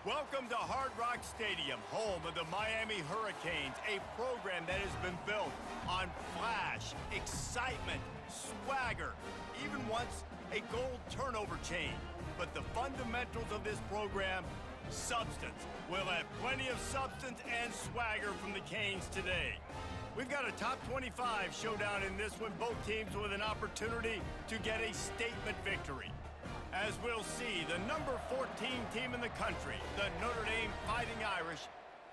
Welcome to Hard Rock Stadium, home of the Miami Hurricanes, a program that has been built on flash, excitement, swagger, even once a gold turnover chain. But the fundamentals of this program, substance. We'll have plenty of substance and swagger from the Canes today. We've got a top 25 showdown in this one, both teams with an opportunity to get a statement victory. As we'll see, the number 14 team in the country, the Notre Dame Fighting Irish,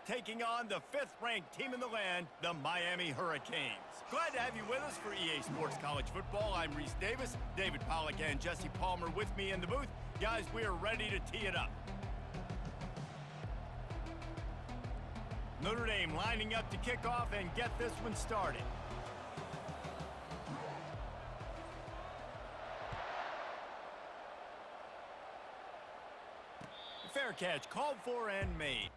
taking on the 5th-ranked team in the land, the Miami Hurricanes. Glad to have you with us for EA Sports College Football. I'm Reese Davis, David Pollack and Jesse Palmer with me in the booth. Guys, we are ready to tee it up. Notre Dame lining up to kick off and get this one started. Fair catch, called for and made.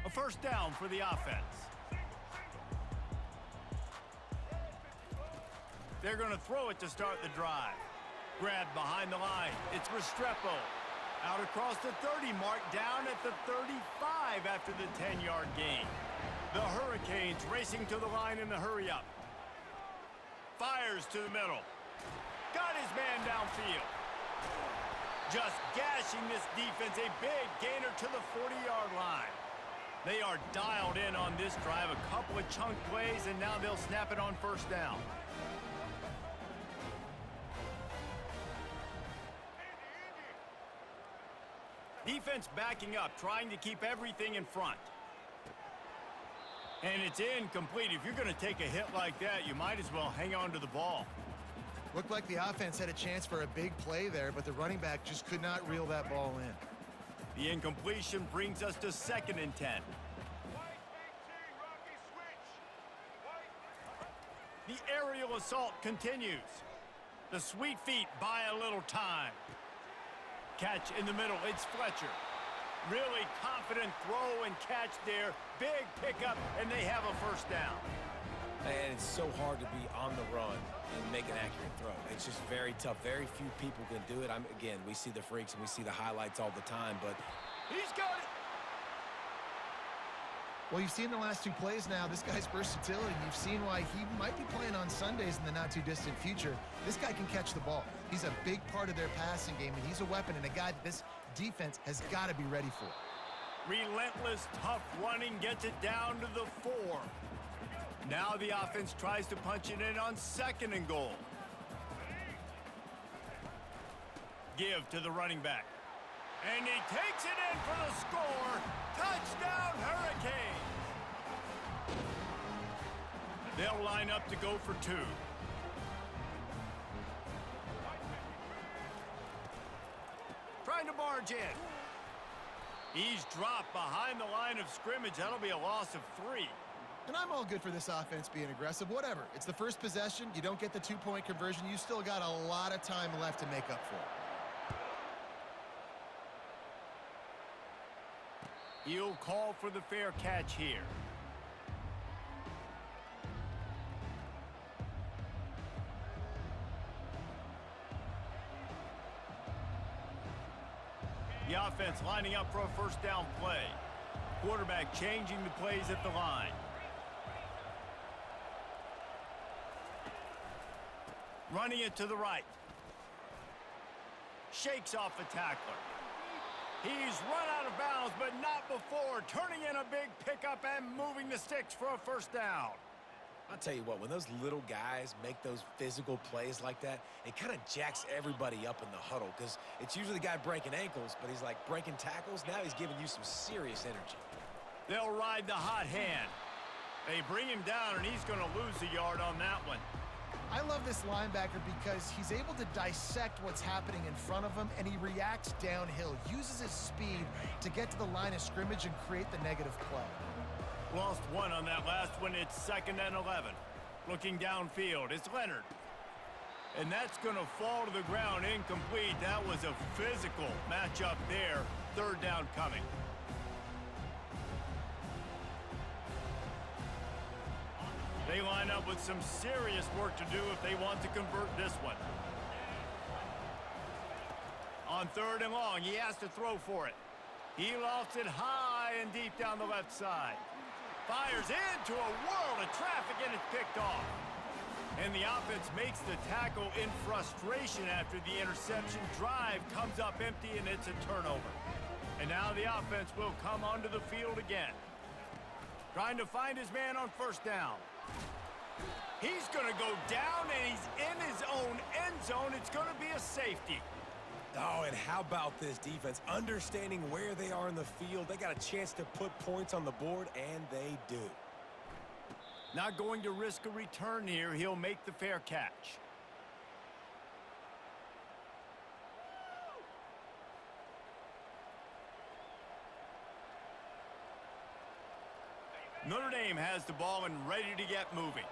A first down for the offense. They're going to throw it to start the drive. Grab behind the line. It's Restrepo. Out across the 30 mark, down at the 35 after the 10-yard gain. The Hurricanes racing to the line in the hurry-up. Fires to the middle. Got his man downfield. Just gashing this defense. A big gainer to the 40-yard line. They are dialed in on this drive. A couple of chunk plays, and now they'll snap it on first down. Defense backing up, trying to keep everything in front. And it's incomplete. If you're going to take a hit like that, you might as well hang on to the ball. Looked like the offense had a chance for a big play there, but the running back just could not reel that ball in. The incompletion brings us to 2nd and 10. The aerial assault continues. The sweet feet buy a little time. Catch in the middle, it's Fletcher. Really confident throw and catch there. Big pickup, and they have a first down. And it's so hard to be on the run and make an accurate throw. It's just very tough. Very few people can do it. Again, we see the freaks and we see the highlights all the time, but he's got it. Well, you've seen the last 2 plays now. This guy's versatility. You've seen why he might be playing on Sundays in the not-too-distant future. This guy can catch the ball. He's a big part of their passing game, and he's a weapon and a guy that this defense has got to be ready for. Relentless, tough running gets it down to the 4. Now the offense tries to punch it in on 2nd and goal. Give to the running back. And he takes it in for the score. Touchdown, Hurricanes! They'll line up to go for 2. Trying to barge in. He's dropped behind the line of scrimmage. That'll be a loss of 3. And I'm all good for this offense being aggressive. Whatever. It's the first possession. You don't get the 2-point conversion. You still got a lot of time left to make up for it. He'll call for the fair catch here. The offense lining up for a first down play. Quarterback changing the plays at the line. Running it to the right. Shakes off the tackler. He's run out of bounds, but not before. Turning in a big pickup and moving the sticks for a first down. I'll tell you what, when those little guys make those physical plays like that, it kind of jacks everybody up in the huddle because it's usually the guy breaking ankles, but he's like breaking tackles. Now he's giving you some serious energy. They'll ride the hot hand. They bring him down, and he's going to lose a yard on that one. I love this linebacker because he's able to dissect what's happening in front of him, and he reacts downhill, uses his speed to get to the line of scrimmage and create the negative play. Lost one on that last one. It's 2nd and 11. Looking downfield, it's Leonard. And that's going to fall to the ground incomplete. That was a physical matchup there. 3rd down coming. They line up with some serious work to do if they want to convert this one. On 3rd and long, he has to throw for it. He lofts it high and deep down the left side. Fires into a world of traffic, and it's picked off. And the offense makes the tackle in frustration after the interception. Drive comes up empty, and it's a turnover. And now the offense will come onto the field again. Trying to find his man on 1st down. He's going to go down, and he's in his own end zone. It's going to be a safety. Oh, and how about this defense? Understanding where they are in the field. They got a chance to put points on the board, and they do. Not going to risk a return here. He'll make the fair catch. Notre Dame has the ball and ready to get moving.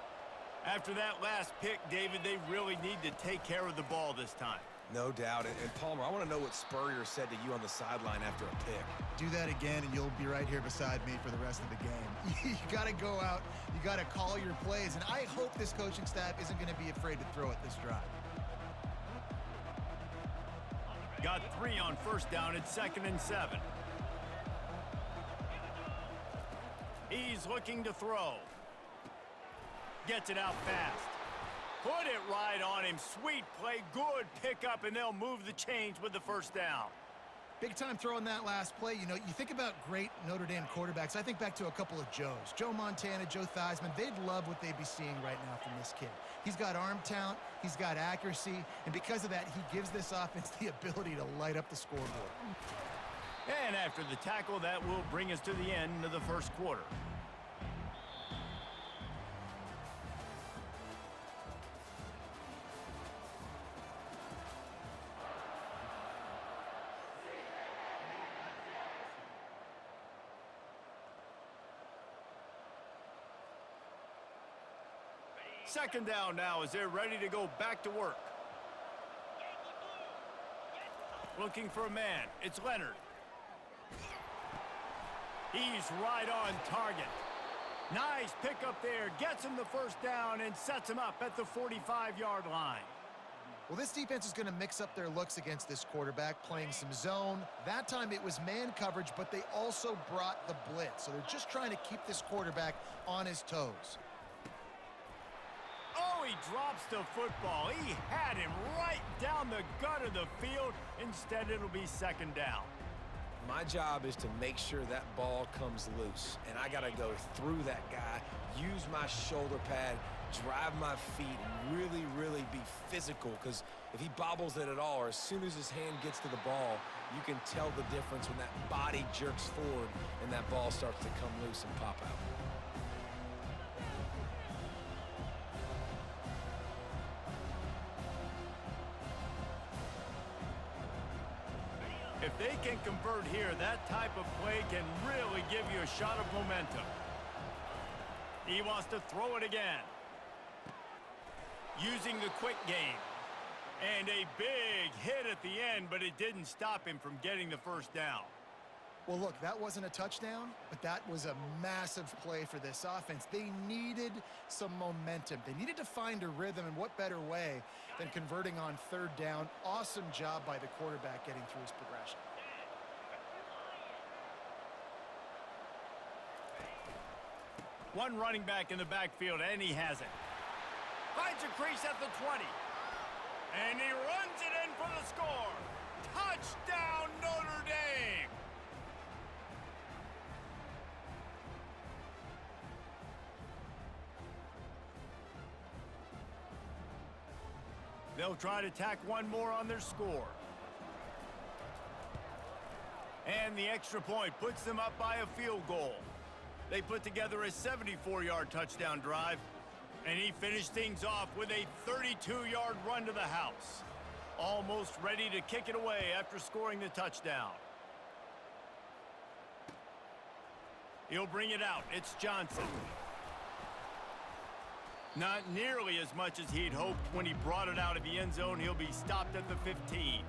After that last pick, David, they really need to take care of the ball this time. No doubt. And Palmer, I want to know what Spurrier said to you on the sideline after a pick. Do that again, and you'll be right here beside me for the rest of the game. You got to go out. You got to call your plays, and I hope this coaching staff isn't going to be afraid to throw it this drive. Got 3 on 1st down. It's 2nd and 7. He's looking to throw. Gets it out fast. Put it right on him. Sweet play, good pickup, and they'll move the chains with the 1st down. Big time throwing that last play. You know, you think about great Notre Dame quarterbacks. I think back to a couple of Joes. Joe Montana, Joe Theismann. They'd love what they'd be seeing right now from this kid. He's got arm talent. He's got accuracy. And because of that, he gives this offense the ability to light up the scoreboard. And after the tackle, that will bring us to the end of the 1st quarter. Second down now as they're ready to go back to work. Looking for a man. It's Leonard. He's right on target. Nice pickup there. Gets him the 1st down and sets him up at the 45-yard line. Well, this defense is going to mix up their looks against this quarterback, playing some zone. That time it was man coverage, but they also brought the blitz. So they're just trying to keep this quarterback on his toes. Oh, he drops the football. He had him right down the gut of the field. Instead, it'll be 2nd down. My job is to make sure that ball comes loose, and I got to go through that guy, use my shoulder pad, drive my feet, and really, really be physical, because if he bobbles it at all, or as soon as his hand gets to the ball, you can tell the difference when that body jerks forward and that ball starts to come loose and pop out. If they can convert here, that type of play can really give you a shot of momentum. He wants to throw it again. Using the quick game. And a big hit at the end, but it didn't stop him from getting the 1st down. Well, look, that wasn't a touchdown, but that was a massive play for this offense. They needed some momentum. They needed to find a rhythm, and what better way than converting on 3rd down. Awesome job by the quarterback getting through his progression. One running back in the backfield, and he has it. Finds a crease at the 20. And he runs it in for the score. Touchdown, Notre Dame! They'll try to tack one more on their score. And the extra point puts them up by a field goal. They put together a 74-yard touchdown drive, and he finished things off with a 32-yard run to the house. Almost ready to kick it away after scoring the touchdown. He'll bring it out. It's Johnson. Not nearly as much as he'd hoped when he brought it out of the end zone. He'll be stopped at the 15.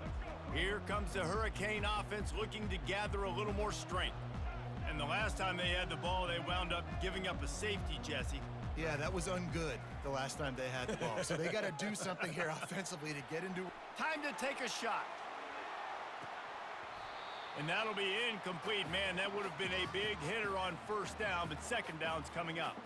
Here comes the Hurricane offense looking to gather a little more strength. And the last time they had the ball, they wound up giving up a safety, Jesse. Yeah, that was ungood the last time they had the ball. So they got to do something here offensively to get into... Time to take a shot. And that'll be incomplete. Man, that would have been a big hitter on first down, but second down's coming up.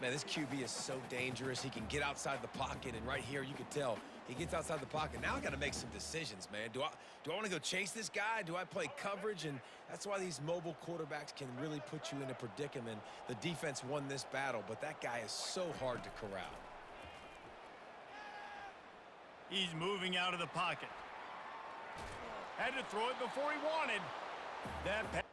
Man, this QB is so dangerous. He can get outside the pocket, and right here you can tell he gets outside the pocket. Now I got to make some decisions, man. Do I want to go chase this guy? Do I play coverage? And that's why these mobile quarterbacks can really put you in a predicament. The defense won this battle, but that guy is so hard to corral. He's moving out of the pocket. Had to throw it before he wanted. That pass.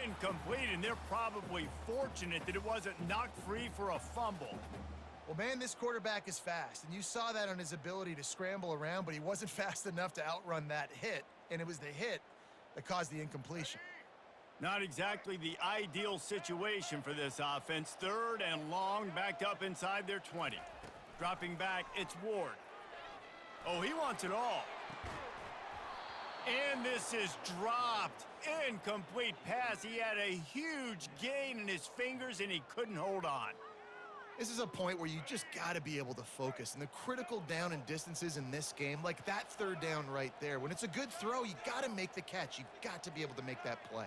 Incomplete, and they're probably fortunate that it wasn't knocked free for a fumble. Well, man, this quarterback is fast, and you saw that on his ability to scramble around, but he wasn't fast enough to outrun that hit, and it was the hit that caused the incompletion. Not exactly the ideal situation for this offense. Third and long, backed up inside their 20. Dropping back, it's Ward. Oh, he wants it all. And this is dropped. Incomplete pass. He had a huge gain in his fingers, and he couldn't hold on. This is a point where you just got to be able to focus. And the critical down and distances in this game, like that third down right there, when it's a good throw, you got to make the catch. You got to be able to make that play.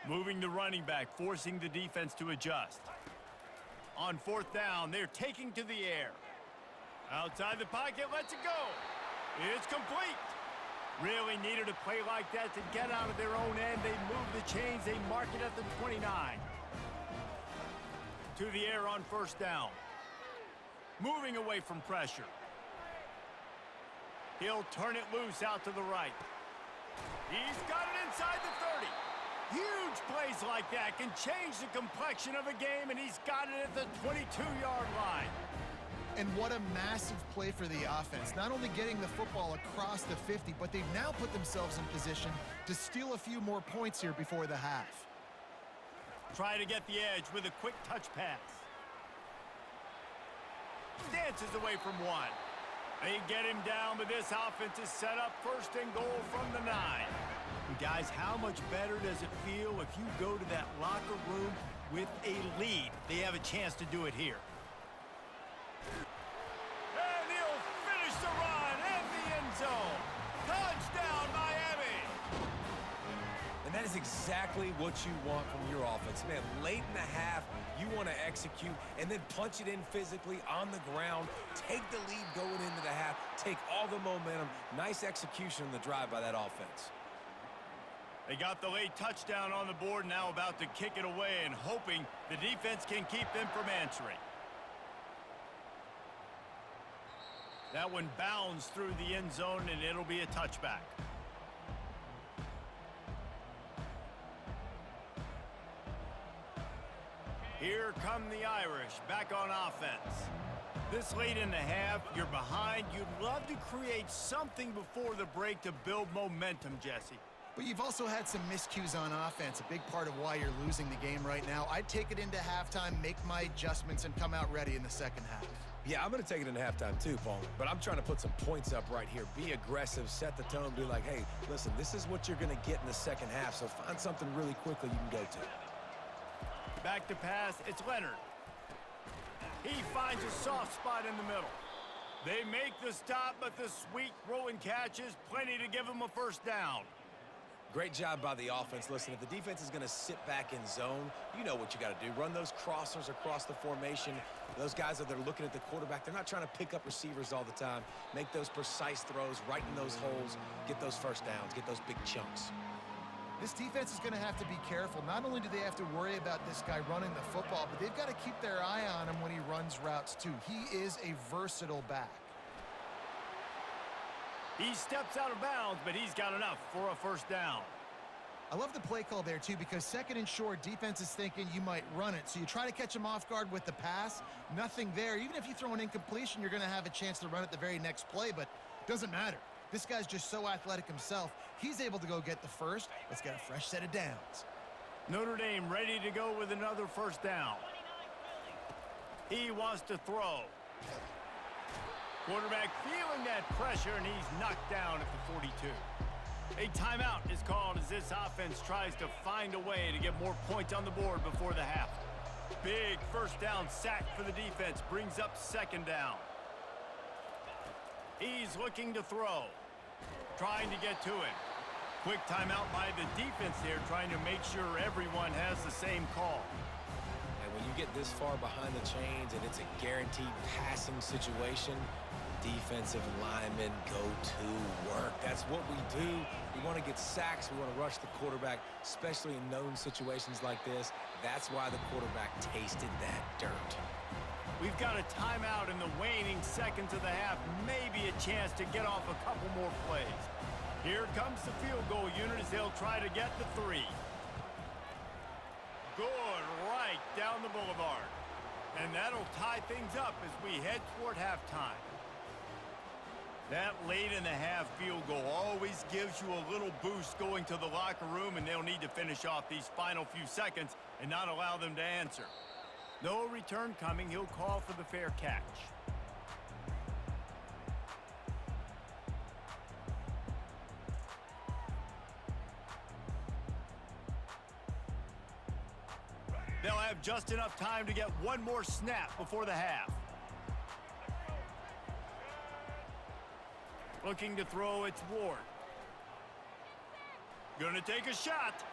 Moving the running back, forcing the defense to adjust. On fourth down, they're taking to the air. Outside the pocket, lets it go. It's complete. Really needed a play like that to get out of their own end. They move the chains. They mark it at the 29. To the air on first down. Moving away from pressure. He'll turn it loose out to the right. He's got it inside the 30. Huge plays like that can change the complexion of a game, and he's got it at the 22-yard line. And what a massive play for the offense. Not only getting the football across the 50, but they've now put themselves in position to steal a few more points here before the half. Try to get the edge with a quick touch pass. Dances away from one. They get him down, but this offense is set up first and goal from the 9. And guys, how much better does it feel if you go to that locker room with a lead? They have a chance to do it here. And he'll finish the run in the end zone. Touchdown, Miami! And that is exactly what you want from your offense. Man, late in the half, you want to execute and then punch it in physically on the ground, take the lead going into the half, take all the momentum. Nice execution on the drive by that offense. They got the late touchdown on the board, now about to kick it away and hoping the defense can keep them from answering. That one bounds through the end zone, and it'll be a touchback. Here come the Irish, back on offense. This late in the half, you're behind. You'd love to create something before the break to build momentum, Jesse. But you've also had some miscues on offense, a big part of why you're losing the game right now. I'd take it into halftime, make my adjustments, and come out ready in the second half. Yeah, I'm going to take it into halftime too, Palmer. But I'm trying to put some points up right here. Be aggressive, set the tone, be like, hey, listen, this is what you're going to get in the second half, so find something really quickly you can go to. Back to pass, it's Leonard. He finds a soft spot in the middle. They make the stop, but the sweet throw and catch is plenty to give them a first down. Great job by the offense. Listen, if the defense is going to sit back in zone, you know what you got to do. Run those crossers across the formation. Those guys that are looking at the quarterback, they're not trying to pick up receivers all the time. Make those precise throws, right in those holes, get those first downs, get those big chunks. This defense is going to have to be careful. Not only do they have to worry about this guy running the football, but they've got to keep their eye on him when he runs routes too. He is a versatile back. He steps out of bounds, but he's got enough for a first down. I love the play call there, too, because second and short, defense is thinking you might run it. So you try to catch him off guard with the pass. Nothing there. Even if you throw an incompletion, you're going to have a chance to run it the very next play, but it doesn't matter. This guy's just so athletic himself. He's able to go get the first. Let's get a fresh set of downs. Notre Dame ready to go with another first down. He wants to throw. Quarterback feeling that pressure, and he's knocked down at the 42. A timeout is called as this offense tries to find a way to get more points on the board before the half. Big first down sack for the defense brings up second down. He's looking to throw, trying to get to it. Quick timeout by the defense here, trying to make sure everyone has the same call. And when you get this far behind the chains and it's a guaranteed passing situation, defensive linemen go to work. That's what we do. We want to get sacks. We want to rush the quarterback, especially in known situations like this. That's why the quarterback tasted that dirt. We've got a timeout in the waning seconds of the half. Maybe a chance to get off a couple more plays. Here comes the field goal unit as they'll try to get the 3. Good, right down the boulevard. And that'll tie things up as we head toward halftime. That late in the half field goal always gives you a little boost going to the locker room, and they'll need to finish off these final few seconds and not allow them to answer. No return coming. He'll call for the fair catch. They'll have just enough time to get one more snap before the half. Looking to throw, it's Ward. Gonna take a shot.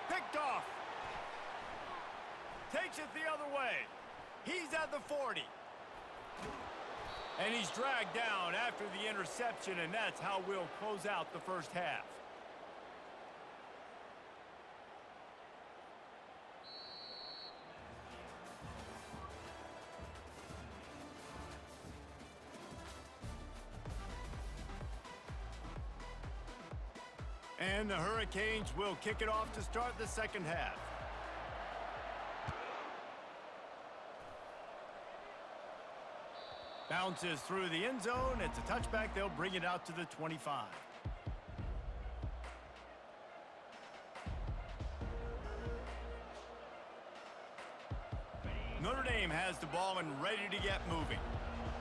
Picked off. Takes it the other way. He's at the 40. And he's dragged down after the interception, and that's how we'll close out the first half. And the Hurricanes will kick it off to start the second half. Bounces through the end zone. It's a touchback. They'll bring it out to the 25. Notre Dame has the ball and ready to get moving.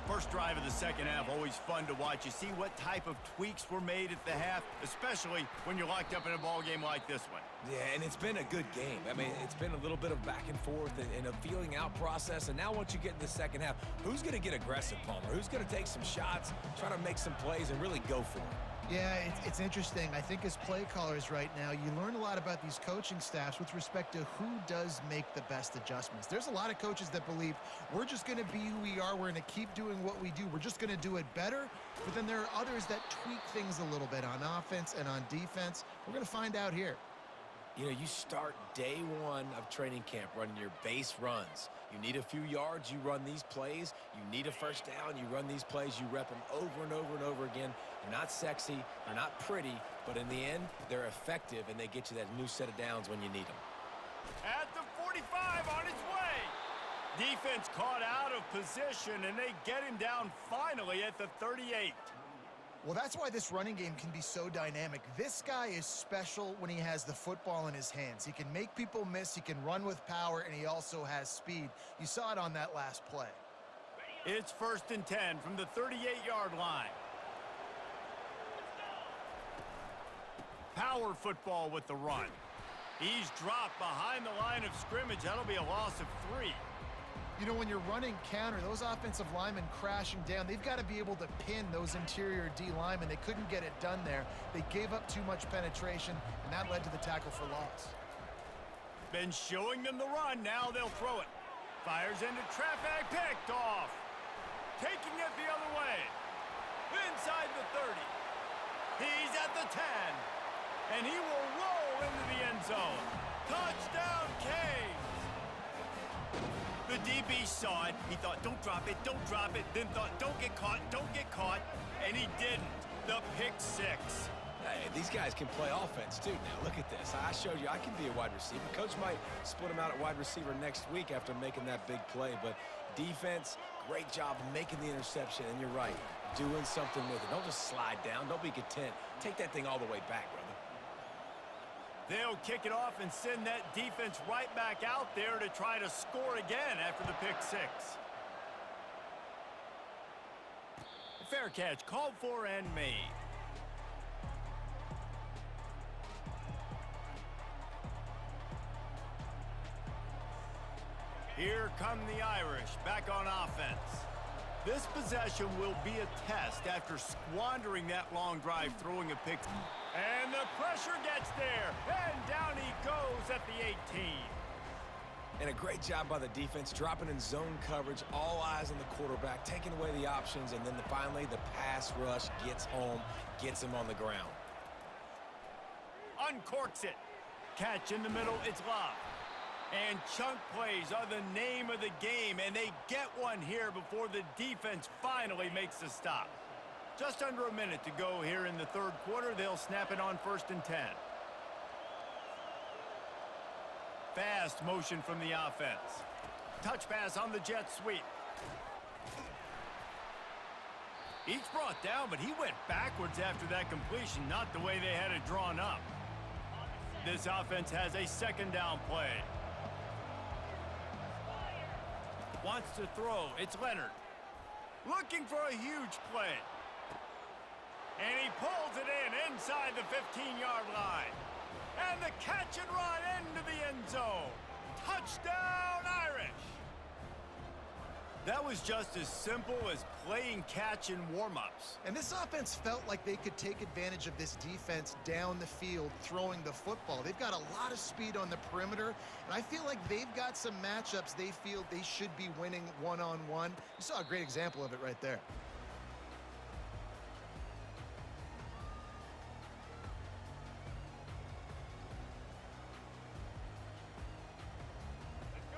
First drive of the second half, always fun to watch. You see what type of tweaks were made at the half, especially when you're locked up in a ball game like this one. Yeah, and it's been a good game. I mean, it's been a little bit of back and forth and a feeling out process. And now once you get in the second half, who's going to get aggressive, Palmer? Who's going to take some shots, try to make some plays, and really go for it? Yeah, it's interesting. I think as play callers right now, you learn a lot about these coaching staffs with respect to who does make the best adjustments. There's a lot of coaches that believe we're just going to be who we are. We're going to keep doing what we do. We're just going to do it better. But then there are others that tweak things a little bit on offense and on defense. We're going to find out here. You know, you start day one of training camp running your base runs. You need a few yards, you run these plays. You need a first down, you run these plays. You rep them over and over and over again. They're not sexy, they're not pretty, but in the end, they're effective, and they get you that new set of downs when you need them. At the 45 on its way. Defense caught out of position, and they get him down finally at the 38. Well, that's why this running game can be so dynamic. This guy is special when he has the football in his hands. He can make people miss, he can run with power, and he also has speed. You saw it on that last play. It's 1st and 10 from the 38-yard line. Power football with the run. He's dropped behind the line of scrimmage. That'll be a loss of 3. You know, when you're running counter, those offensive linemen crashing down, they've got to be able to pin those interior D linemen. They couldn't get it done there. They gave up too much penetration, and that led to the tackle for loss. Been showing them the run. Now they'll throw it. Fires into traffic. Picked off. Taking it the other way. Inside the 30. He's at the 10. And he will roll into the end zone. Touchdown, Canes! The DB saw it. He thought, don't drop it, don't drop it. Then thought, don't get caught, don't get caught. And he didn't. The pick 6. Hey, these guys can play offense, too. Now, look at this. I showed you I can be a wide receiver. Coach might split him out at wide receiver next week after making that big play. But defense, great job making the interception. And you're right, doing something with it. Don't just slide down. Don't be content. Take that thing all the way back, brother. They'll kick it off and send that defense right back out there to try to score again after the pick 6. Fair catch called for and made. Here come the Irish back on offense. This possession will be a test after squandering that long drive throwing a pick. And the pressure gets there. And down he goes at the 18. And a great job by the defense, dropping in zone coverage, all eyes on the quarterback, taking away the options, and then finally the pass rush gets home, gets him on the ground. Uncorks it. Catch in the middle, it's Love. And chunk plays are the name of the game, and they get one here before the defense finally makes the stop. Just under a minute to go here in the 3rd quarter. They'll snap it on 1st and 10. Fast motion from the offense. Touch pass on the jet sweep. He's brought down, but he went backwards after that completion, not the way they had it drawn up. This offense has a 2nd down play. Wants to throw. It's Leonard. Looking for a huge play. And he pulls it in inside the 15-yard line. And the catch and run into the end zone. Touchdown, Irish! That was just as simple as playing catch in warm-ups. And this offense felt like they could take advantage of this defense down the field throwing the football. They've got a lot of speed on the perimeter, and I feel like they've got some matchups they feel they should be winning one-on-one. You saw a great example of it right there.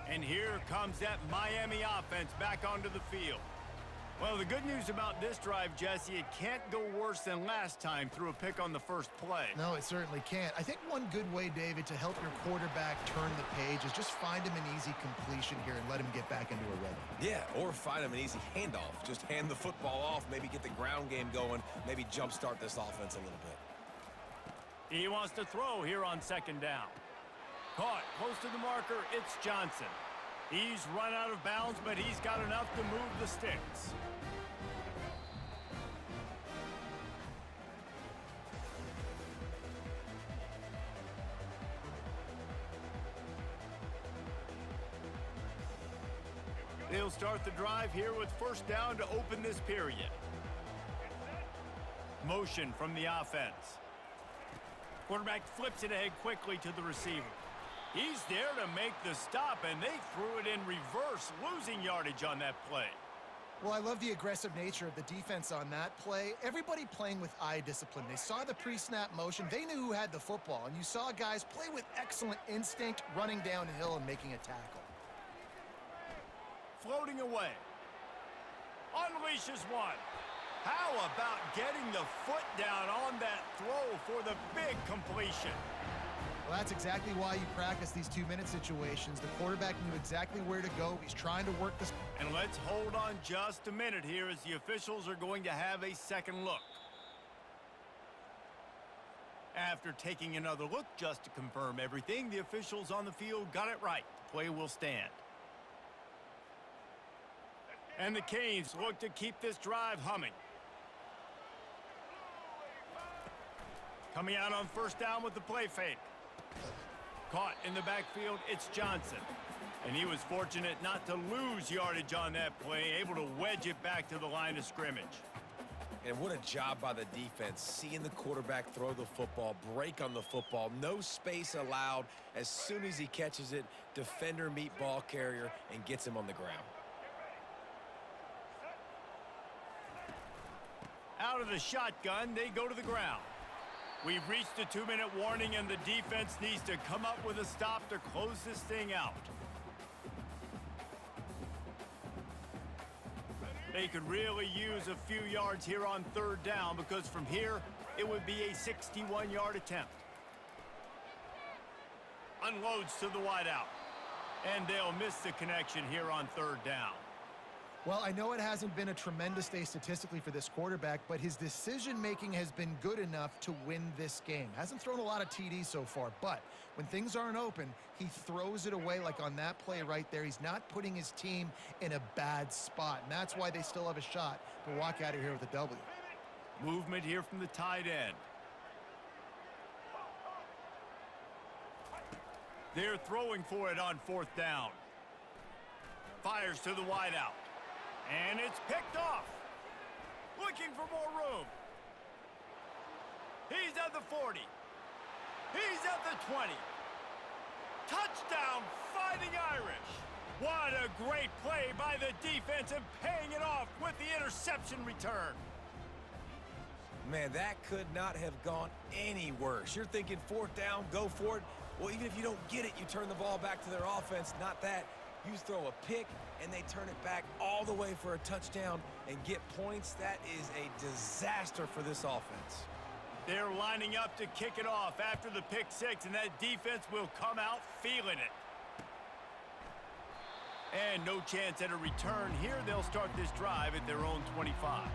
And here comes that Miami offense back onto the field. Well, the good news about this drive, Jesse, it can't go worse than last time through a pick on the first play. No, it certainly can't. I think one good way, David, to help your quarterback turn the page is just find him an easy completion here and let him get back into a rhythm. Yeah, or find him an easy handoff. Just hand the football off, maybe get the ground game going, maybe jumpstart this offense a little bit. He wants to throw here on 2nd down. Caught close to the marker, it's Johnson. He's run out of bounds, but he's got enough to move the sticks. They'll start the drive here with 1st down to open this period. Motion from the offense. Quarterback flips it ahead quickly to the receiver. He's there to make the stop, and they threw it in reverse, losing yardage on that play. Well, I love the aggressive nature of the defense on that play. Everybody playing with eye discipline. They saw the pre-snap motion. They knew who had the football, and you saw guys play with excellent instinct, running downhill and making a tackle. Floating away. Unleashes one. How about getting the foot down on that throw for the big completion? Well, that's exactly why you practice these 2-minute situations. The quarterback knew exactly where to go. He's trying to work this. And let's hold on just a minute here as the officials are going to have a second look. After taking another look just to confirm everything, the officials on the field got it right. The play will stand. And the Canes look to keep this drive humming. Coming out on first down with the play fake. Caught in the backfield, it's Johnson. And he was fortunate not to lose yardage on that play, able to wedge it back to the line of scrimmage. And what a job by the defense, seeing the quarterback throw the football, break on the football, no space allowed. As soon as he catches it, defender meet ball carrier and gets him on the ground. Out of the shotgun, they go to the ground. We've reached the 2-minute warning, and the defense needs to come up with a stop to close this thing out. They could really use a few yards here on third down, because from here, it would be a 61-yard attempt. Unloads to the wideout. And they'll miss the connection here on third down. Well, I know it hasn't been a tremendous day statistically for this quarterback, but his decision-making has been good enough to win this game. Hasn't thrown a lot of TDs so far, but when things aren't open, he throws it away like on that play right there. He's not putting his team in a bad spot, and that's why they still have a shot to walk out of here with a W. Movement here from the tight end. They're throwing for it on fourth down. Fires to the wideout. And it's picked off. Looking for more room. He's at the 40. He's at the 20. Touchdown, Fighting Irish. What a great play by the defense, and paying it off with the interception return. Man, that could not have gone any worse. You're thinking fourth down, go for it. Well, even if you don't get it, you turn the ball back to their offense. Not that. You throw a pick, and they turn it back all the way for a touchdown and get points. That is a disaster for this offense. They're lining up to kick it off after the pick six, and that defense will come out feeling it. And no chance at a return here. They'll start this drive at their own 25.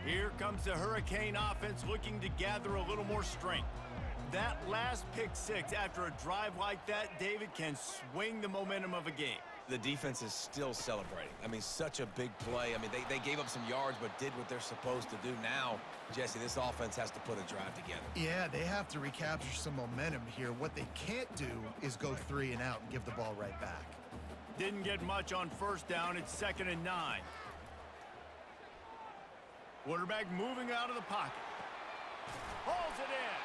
Here comes the Hurricane offense looking to gather a little more strength. That last pick six after a drive like that, David, can swing the momentum of a game. The defense is still celebrating. I mean, such a big play. I mean, they gave up some yards but did what they're supposed to do. Now, Jesse, this offense has to put a drive together. Yeah, they have to recapture some momentum here. What they can't do is go 3 and out and give the ball right back. Didn't get much on first down. It's 2nd and 9. Quarterback moving out of the pocket. Hauls it in.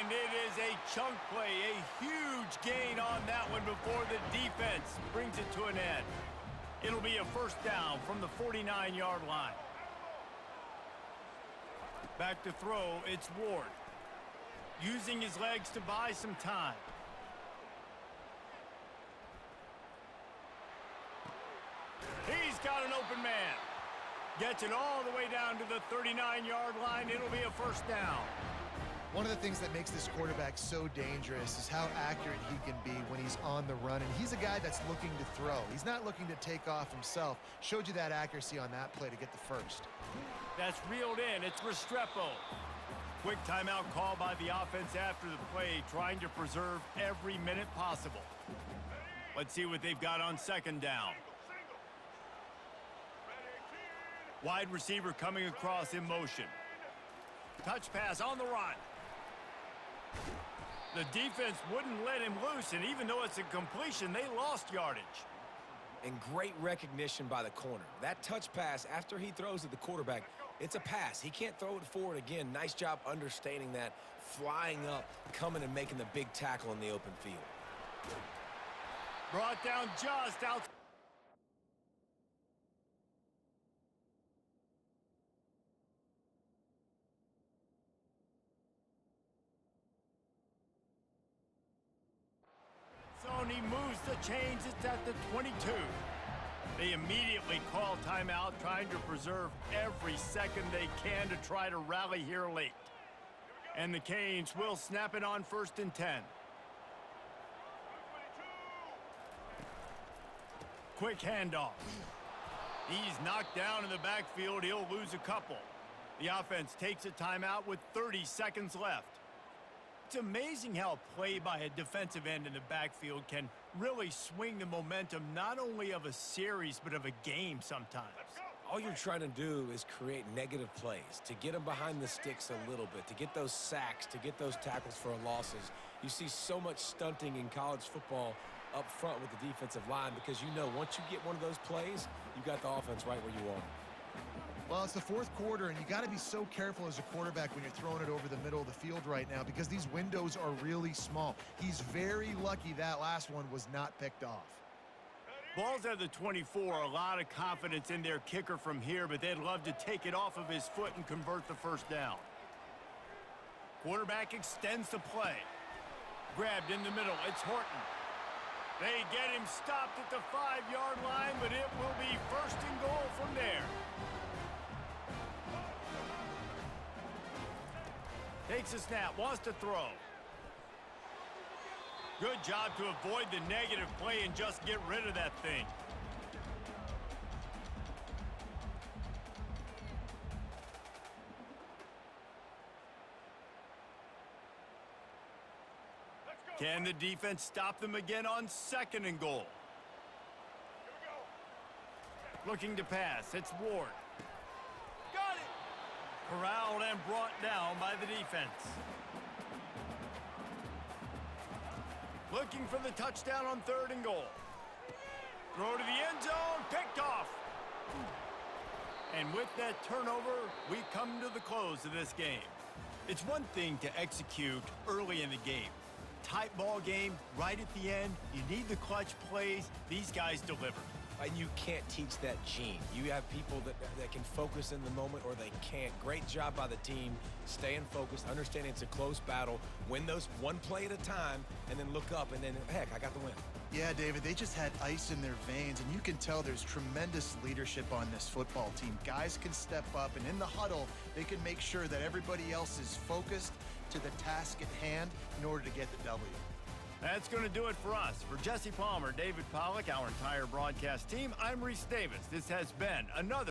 And it is a chunk play, a huge gain on that one before the defense brings it to an end. It'll be a first down from the 49-yard line. Back to throw, it's Ward. Using his legs to buy some time. He's got an open man. Gets it all the way down to the 39-yard line. It'll be a first down. One of the things that makes this quarterback so dangerous is how accurate he can be when he's on the run. And he's a guy that's looking to throw. He's not looking to take off himself. Showed you that accuracy on that play to get the first. That's reeled in. It's Restrepo. Quick timeout call by the offense after the play, trying to preserve every minute possible. Let's see what they've got on second down. Wide receiver coming across in motion. Touch pass on the run. The defense wouldn't let him loose, and even though it's a completion, they lost yardage. And great recognition by the corner. That touch pass, after he throws at the quarterback, it's a pass. He can't throw it forward again. Nice job understanding that, flying up, coming and making the big tackle in the open field. Brought down just out. He moves the chains. It's at the 22. They immediately call timeout, trying to preserve every second they can to try to rally here late. And the Canes will snap it on 1st and 10. Quick handoff. He's knocked down in the backfield. He'll lose a couple. The offense takes a timeout with 30 seconds left. It's amazing how a play by a defensive end in the backfield can really swing the momentum not only of a series but of a game sometimes. All you're trying to do is create negative plays, to get them behind the sticks a little bit, to get those sacks, to get those tackles for losses. You see so much stunting in college football up front with the defensive line because you know once you get one of those plays, you got the offense right where you want it. Well, it's the fourth quarter, and you got to be so careful as a quarterback when you're throwing it over the middle of the field right now because these windows are really small. He's very lucky that last one was not picked off. Ball's at the 24, a lot of confidence in their kicker from here, but they'd love to take it off of his foot and convert the first down. Quarterback extends the play. Grabbed in the middle, it's Horton. They get him stopped at the 5-yard line, but it will be first and goal from there. Takes a snap, wants to throw. Good job to avoid the negative play and just get rid of that thing. Can the defense stop them again on second and goal? Looking to pass, it's Ward. Got it! Corralled and brought down by the defense. Looking for the touchdown on third and goal. Throw to the end zone, picked off. And with that turnover, we come to the close of this game. It's one thing to execute early in the game. Tight ball game, right at the end. You need the clutch plays. These guys deliver. And you can't teach that gene. You have people that can focus in the moment or they can't. Great job by the team, staying focused, understanding it's a close battle, win those one play at a time, and then look up, and then, heck, I got the win. Yeah, David, they just had ice in their veins, and you can tell there's tremendous leadership on this football team. Guys can step up, and in the huddle, they can make sure that everybody else is focused to the task at hand in order to get the W. That's going to do it for us. For Jesse Palmer, David Pollack, our entire broadcast team, I'm Reese Davis. This has been another